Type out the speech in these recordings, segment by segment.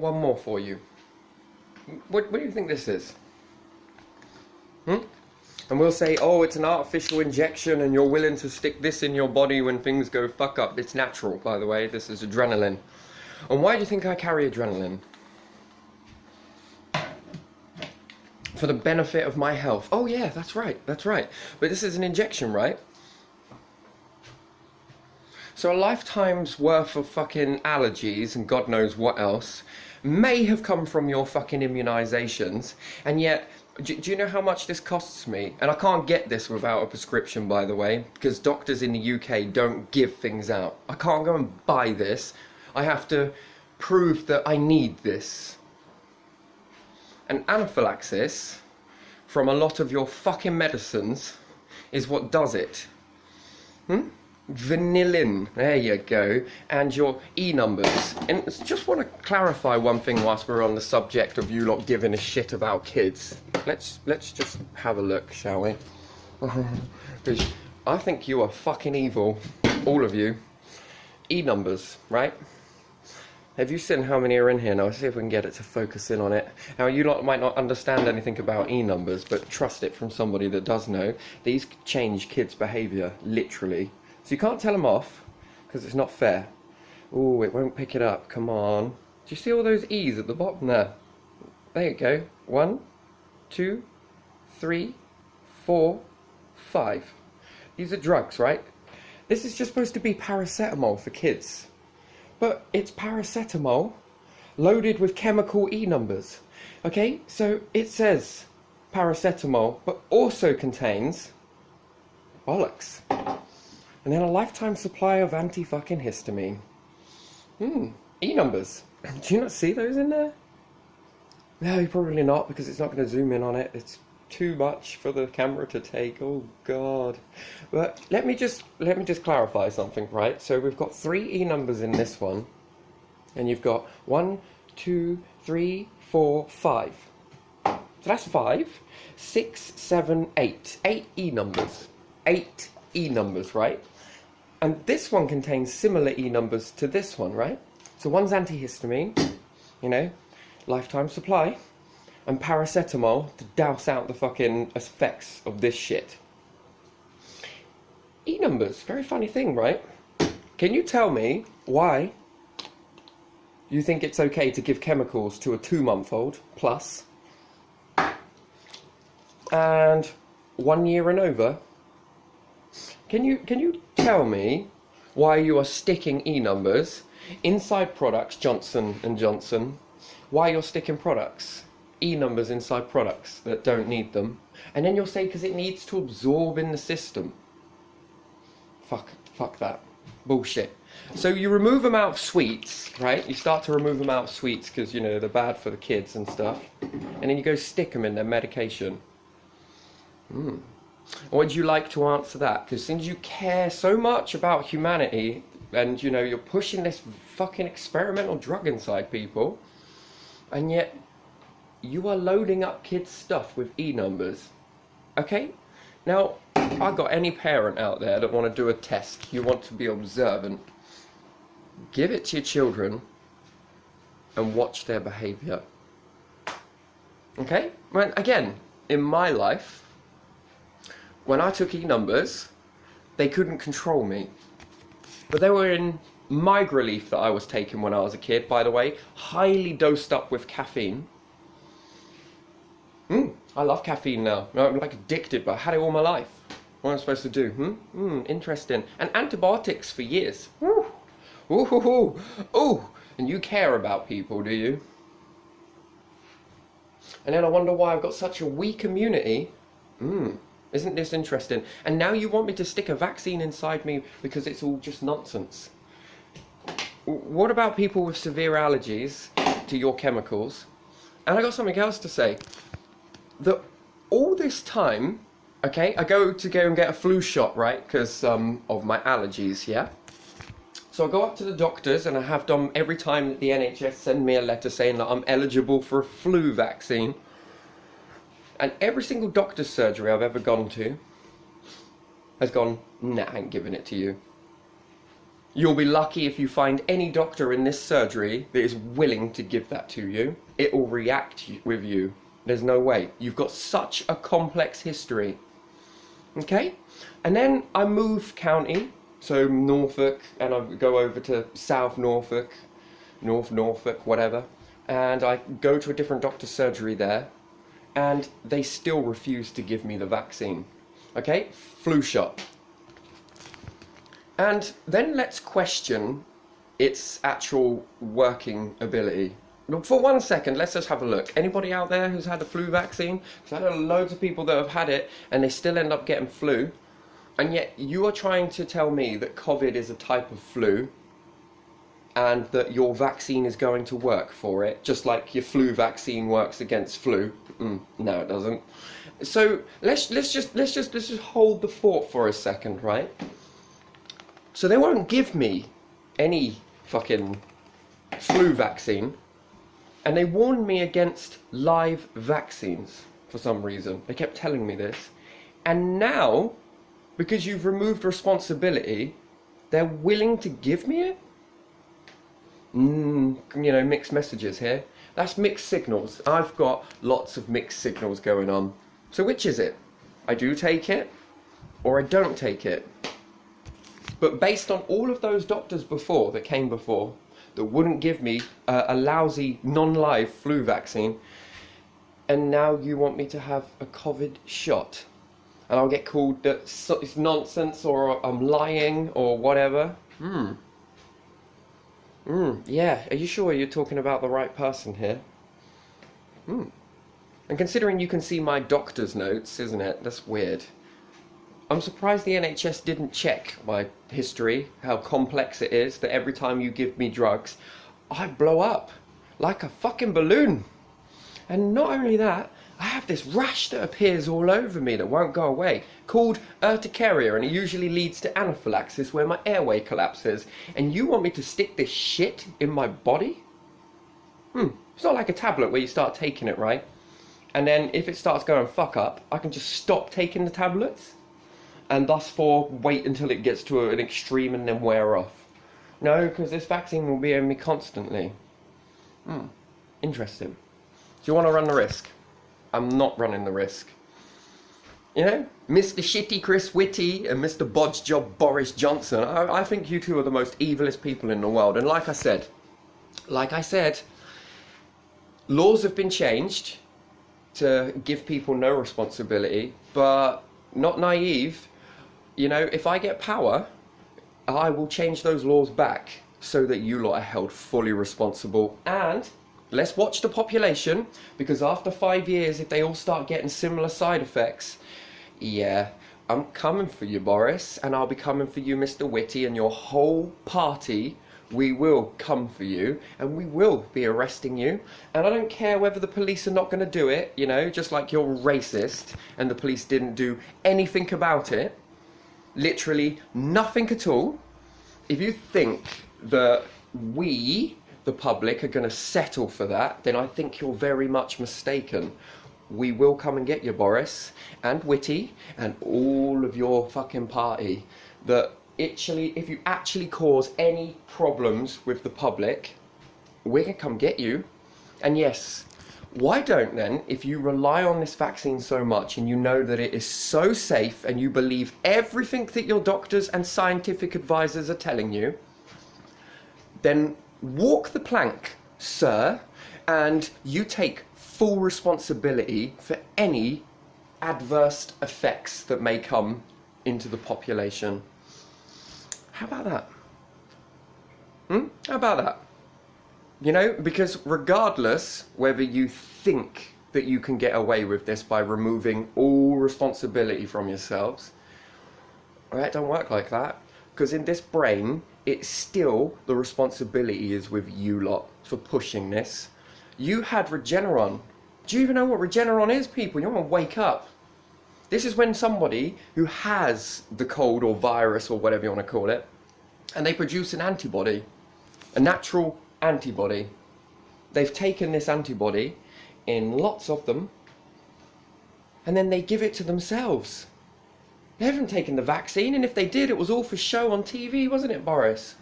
one more for you. What do you think this is? And we'll say, oh, it's an artificial injection and you're willing to stick this in your body when things go fuck up. It's natural, by the way. This is adrenaline. And why do you think I carry adrenaline? For the benefit of my health. Oh yeah, that's right. But this is an injection, right? So a lifetime's worth of fucking allergies and God knows what else may have come from your fucking immunizations, and yet, do you know how much this costs me? And I can't get this without a prescription, by the way, because doctors in the UK don't give things out. I can't go and buy this. I have to prove that I need this. And anaphylaxis from a lot of your fucking medicines is what does it. Vanillin, there you go, and your E numbers. And just want to clarify one thing whilst we're on the subject of you lot giving a shit about kids. Let's just have a look, shall we? Because I think you are fucking evil, all of you. E numbers, right? Have you seen how many are in here? Now, let's see if we can get it to focus in on it. Now, you lot might not understand anything about E numbers, but trust it from somebody that does know. These change kids' behaviour, literally. So you can't tell them off, because it's not fair. Oh, it won't pick it up. Come on. Do you see all those E's at the bottom there? There you go. 1, 2, 3, 4, 5. These are drugs, right? This is just supposed to be paracetamol for kids. But it's paracetamol loaded with chemical E numbers. Okay, so it says paracetamol, but also contains bollocks. And then a lifetime supply of anti-fucking histamine. E numbers. Do you not see those in there? No, probably not, because it's not going to zoom in on it. It's too much for the camera to take. Oh God. But let me just clarify something, right? So we've got 3 E numbers in this one, and you've got 1, 2, 3, 4, 5. So that's 5, 6, 7, 8. 8 E numbers. 8 E numbers, right? And this one contains similar E numbers to this one, right? So one's antihistamine, you know, lifetime supply, and paracetamol to douse out the fucking effects of this shit. E numbers, very funny thing, right? Can you tell me why you think it's okay to give chemicals to a 2-month-old plus, and 1 year and over? Can you tell me why you are sticking E numbers inside products, Johnson & Johnson, why you're sticking products, E numbers inside products that don't need them, and then you'll say because it needs to absorb in the system. Fuck that. Bullshit. So you remove them out of sweets, right? You start to remove them out of sweets because, you know, they're bad for the kids and stuff, and then you go stick them in their medication. Would you like to answer that? Because since you care so much about humanity, and you know you're pushing this fucking experimental drug inside people, and yet you are loading up kids' stuff with E numbers. Okay? Now, I got any parent out there that want to do a test, you want to be observant, give it to your children and watch their behaviour. Okay? Well, again, in my life, when I took E numbers, they couldn't control me. But they were in Migrelief that I was taking when I was a kid, by the way, highly dosed up with caffeine. I love caffeine now. I'm like addicted, but I had it all my life. What am I supposed to do? Interesting. And antibiotics for years. Ooh. And you care about people, do you? And then I wonder why I've got such a weak immunity. Isn't this interesting? And now you want me to stick a vaccine inside me because it's all just nonsense. What about people with severe allergies to your chemicals? And I got something else to say. That all this time, okay, I go and get a flu shot, right? Because of my allergies, yeah? So I go up to the doctors and I have done every time that the NHS send me a letter saying that I'm eligible for a flu vaccine. And every single doctor's surgery I've ever gone to has gone, nah, I ain't giving it to you. You'll be lucky if you find any doctor in this surgery that is willing to give that to you. It will react with you. There's no way. You've got such a complex history. Okay? And then I move county, so Norfolk, and I go over to South Norfolk, North Norfolk, whatever, and I go to a different doctor's surgery there, and they still refuse to give me the vaccine. Okay? Flu shot. And then let's question its actual working ability. For 1 second, let's just have a look. Anybody out there who's had a flu vaccine? Because I know loads of people that have had it and they still end up getting flu. And yet you are trying to tell me that COVID is a type of flu and that your vaccine is going to work for it, just like your flu vaccine works against flu. No, it doesn't. So let's just hold the thought for a second, right? So they won't give me any fucking flu vaccine, and they warned me against live vaccines for some reason. They kept telling me this. And now, because you've removed responsibility, they're willing to give me it? You know, mixed messages here. That's mixed signals. I've got lots of mixed signals going on. So which is it? I do take it, or I don't take it. But based on all of those doctors before, that came before, that wouldn't give me a lousy non-live flu vaccine, and now you want me to have a COVID shot, and I'll get called that it's nonsense, or I'm lying, or whatever. Yeah, are you sure you're talking about the right person here? And considering you can see my doctor's notes, isn't it? That's weird. I'm surprised the NHS didn't check my history, how complex it is, that every time you give me drugs, I blow up like a fucking balloon. And not only that, I have this rash that appears all over me that won't go away, called urticaria, and it usually leads to anaphylaxis, where my airway collapses. And you want me to stick this shit in my body? It's not like a tablet where you start taking it, right? And then if it starts going fuck up, I can just stop taking the tablets, and thus for wait until it gets to an extreme and then wear off. No, because this vaccine will be in me constantly. Interesting. Do you want to run the risk? I'm not running the risk. You know, Mr. Shitty Chris Whitty and Mr. Bodge Job Boris Johnson, I think you two are the most evilest people in the world. And like I said, laws have been changed to give people no responsibility, but not naive. You know, if I get power, I will change those laws back so that you lot are held fully responsible. And let's watch the population, because after 5 years, if they all start getting similar side effects, yeah, I'm coming for you, Boris, and I'll be coming for you, Mr. Whitty, and your whole party. We will come for you, and we will be arresting you. And I don't care whether the police are not going to do it, you know, just like you're racist and the police didn't do anything about it. Literally nothing at all. If you think that we, the public, are going to settle for that, then I think you're very much mistaken. We will come and get you, Boris and Whitty and all of your fucking party. That actually, if you actually cause any problems with the public, we're going to come get you. And yes, why don't then, if you rely on this vaccine so much and you know that it is so safe and you believe everything that your doctors and scientific advisors are telling you, then walk the plank, sir, and you take full responsibility for any adverse effects that may come into the population. How about that? How about that? You know, because regardless whether you think that you can get away with this by removing all responsibility from yourselves, alright, don't work like that. Because in this brain, it's still the responsibility is with you lot for pushing this. You had Regeneron. Do you even know what Regeneron is, people? You want to wake up. This is when somebody who has the cold or virus or whatever you want to call it, and they produce an antibody, a natural antibody. They've taken this antibody in lots of them, and then they give it to themselves. They haven't taken the vaccine, and if they did, it was all for show on TV, wasn't it, Boris?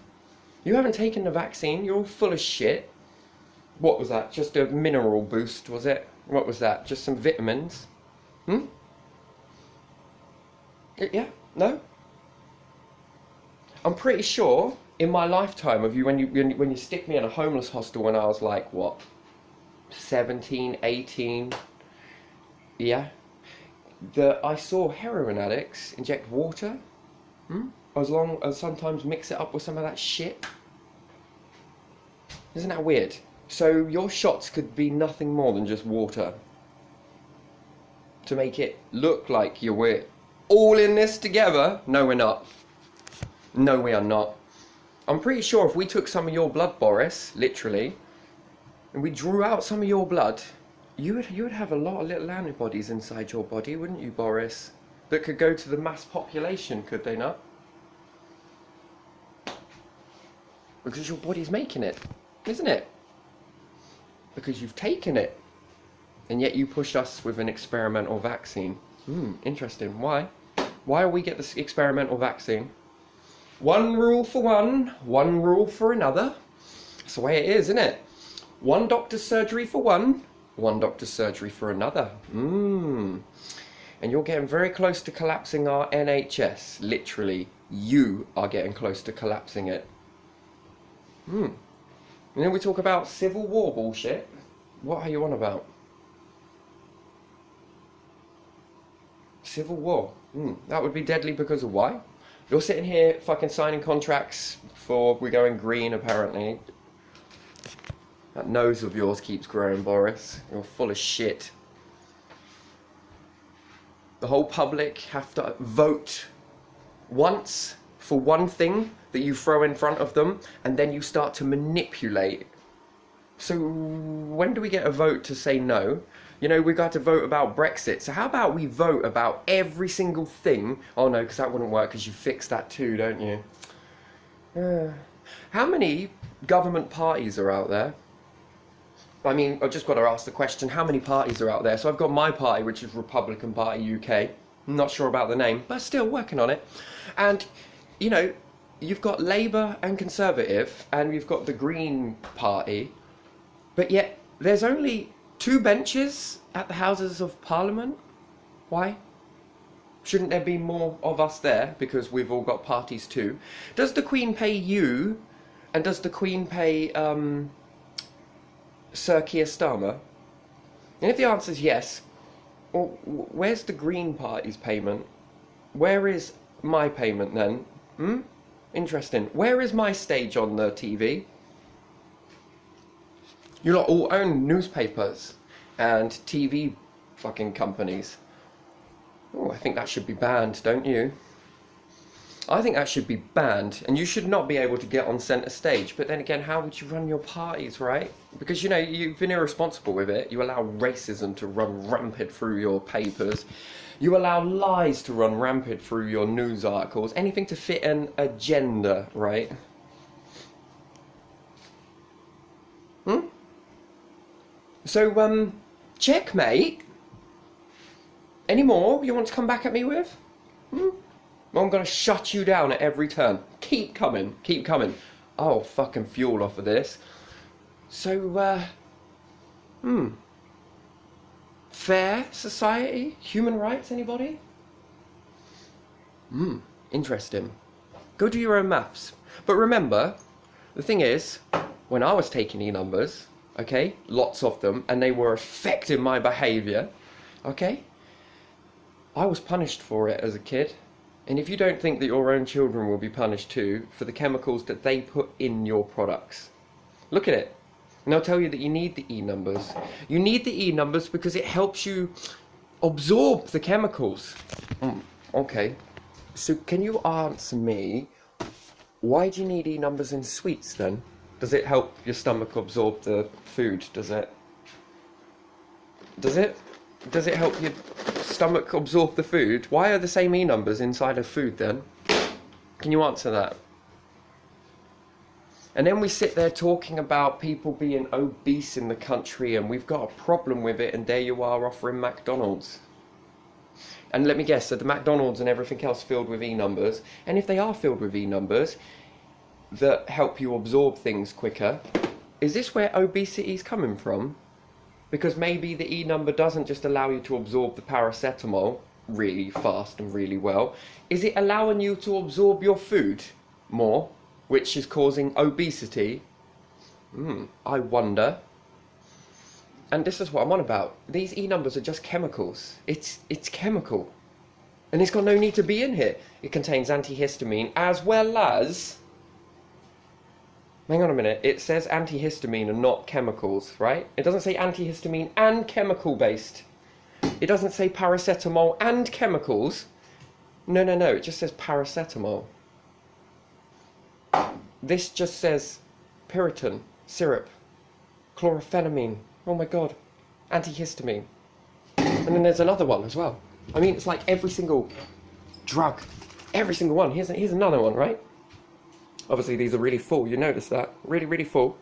You haven't taken the vaccine. You're all full of shit. What was that? Just a mineral boost, was it? What was that? Just some vitamins? Hmm? Yeah? No? I'm pretty sure in my lifetime of you, when you stick me in a homeless hostel when I was like, what? 17, 18? Yeah? I saw heroin addicts inject water. As long as sometimes mix it up with some of that shit. Isn't that weird? So your shots could be nothing more than just water to make it look like we're all in this together. No, we're not. No, we are not. I'm pretty sure if we took some of your blood, Boris, literally, and we drew out some of your blood, you would have a lot of little antibodies inside your body, wouldn't you, Boris? That could go to the mass population, could they not? Because your body's making it, isn't it? Because you've taken it. And yet you pushed us with an experimental vaccine. Interesting. Why? Why do we get this experimental vaccine? One rule for one rule for another. That's the way it is, isn't it? One doctor's surgery for one doctor's surgery for another. And you're getting very close to collapsing our NHS. Literally, you are getting close to collapsing it. And then we talk about civil war bullshit. What are you on about? Civil war. That would be deadly because of why? You're sitting here fucking signing contracts for we're going green apparently. That nose of yours keeps growing, Boris. You're full of shit. The whole public have to vote once for one thing that you throw in front of them, and then you start to manipulate. So when do we get a vote to say no? You know, we got to vote about Brexit, so how about we vote about every single thing? Oh no, because that wouldn't work, because you fix that too, don't you? How many government parties are out there? I mean, I've just got to ask the question, how many parties are out there? So I've got my party, which is Republican Party UK. I'm not sure about the name, but still working on it. And, you know, you've got Labour and Conservative, and you've got the Green Party, but yet there's only 2 benches at the Houses of Parliament. Why? Shouldn't there be more of us there, because we've all got parties too? Does the Queen pay you, and does the Queen pay Sir Keir Starmer? And if the answer is yes, well, where's the Green Party's payment? Where is my payment then? Interesting. Where is my stage on the TV? You lot all own newspapers and TV fucking companies. Oh, I think that should be banned, don't you? I think that should be banned, and you should not be able to get on centre stage. But then again, how would you run your parties, right? Because, you know, you've been irresponsible with it. You allow racism to run rampant through your papers. You allow lies to run rampant through your news articles. Anything to fit an agenda, right? So, checkmate? Any more you want to come back at me with? Well, I'm going to shut you down at every turn. Keep coming, keep coming. I'll fucking fuel off of this. So, fair society? Human rights, anybody? Interesting. Go do your own maths. But remember, the thing is, when I was taking E-numbers, okay, lots of them, and they were affecting my behaviour, okay, I was punished for it as a kid. And if you don't think that your own children will be punished too for the chemicals that they put in your products, look at it. And they'll tell you that you need the E-numbers. You need the E-numbers because it helps you absorb the chemicals. Okay, so can you answer me, why do you need E-numbers in sweets then? Does it help your stomach absorb the food, does it? Does it? Does it help your stomach absorb the food? Why are the same E-numbers inside of food then? Can you answer that? And then we sit there talking about people being obese in the country and we've got a problem with it, and there you are offering McDonald's. And let me guess, so the McDonald's and everything else filled with E-numbers, and if they are filled with E-numbers, that help you absorb things quicker. Is this where obesity is coming from? Because maybe the E number doesn't just allow you to absorb the paracetamol really fast and really well. Is it allowing you to absorb your food more, which is causing obesity? I wonder. And this is what I'm on about. These E numbers are just chemicals. It's chemical. And it's got no need to be in here. It contains antihistamine as well as... Hang on a minute, it says antihistamine and not chemicals, right? It doesn't say antihistamine and chemical based. It doesn't say paracetamol and chemicals. No, it just says paracetamol. This just says Piriton, syrup, chlorophenamine, oh my god, antihistamine. And then there's another one as well. I mean, it's like every single drug, every single one. Here's another one, right? Obviously, these are really full. You notice that? Really, really full.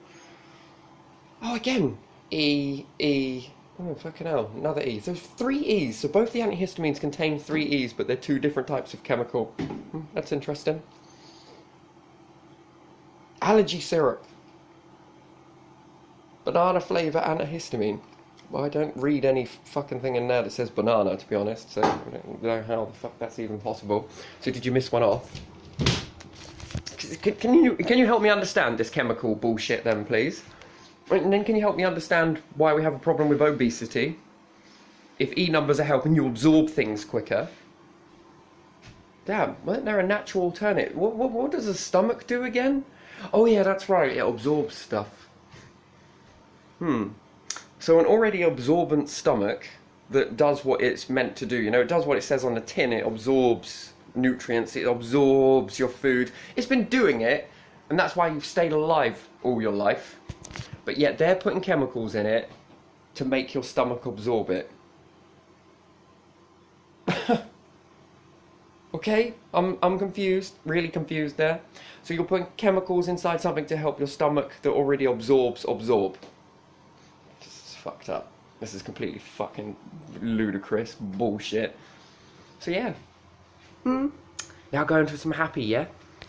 Oh, again. E. Oh, fucking hell. Another E. So 3 E's. So both the antihistamines contain 3 E's, but they're 2 different types of chemical. That's interesting. Allergy syrup. Banana flavour antihistamine. Well, I don't read any fucking thing in there that says banana, to be honest. So I don't know how the fuck that's even possible. So did you miss one off? Can you help me understand this chemical bullshit then, please? And then can you help me understand why we have a problem with obesity? If E numbers are helping you absorb things quicker. Damn, weren't there a natural alternative? What does the stomach do again? Oh yeah, that's right, it absorbs stuff. So an already absorbent stomach that does what it's meant to do, you know, it does what it says on the tin, it absorbs nutrients, it absorbs your food. It's been doing it, and that's why you've stayed alive all your life. But yet they're putting chemicals in it to make your stomach absorb it. Okay, I'm confused, really confused there. So you're putting chemicals inside something to help your stomach that already absorb. This is fucked up. This is completely fucking ludicrous bullshit. So yeah. Now go into some happy, yeah?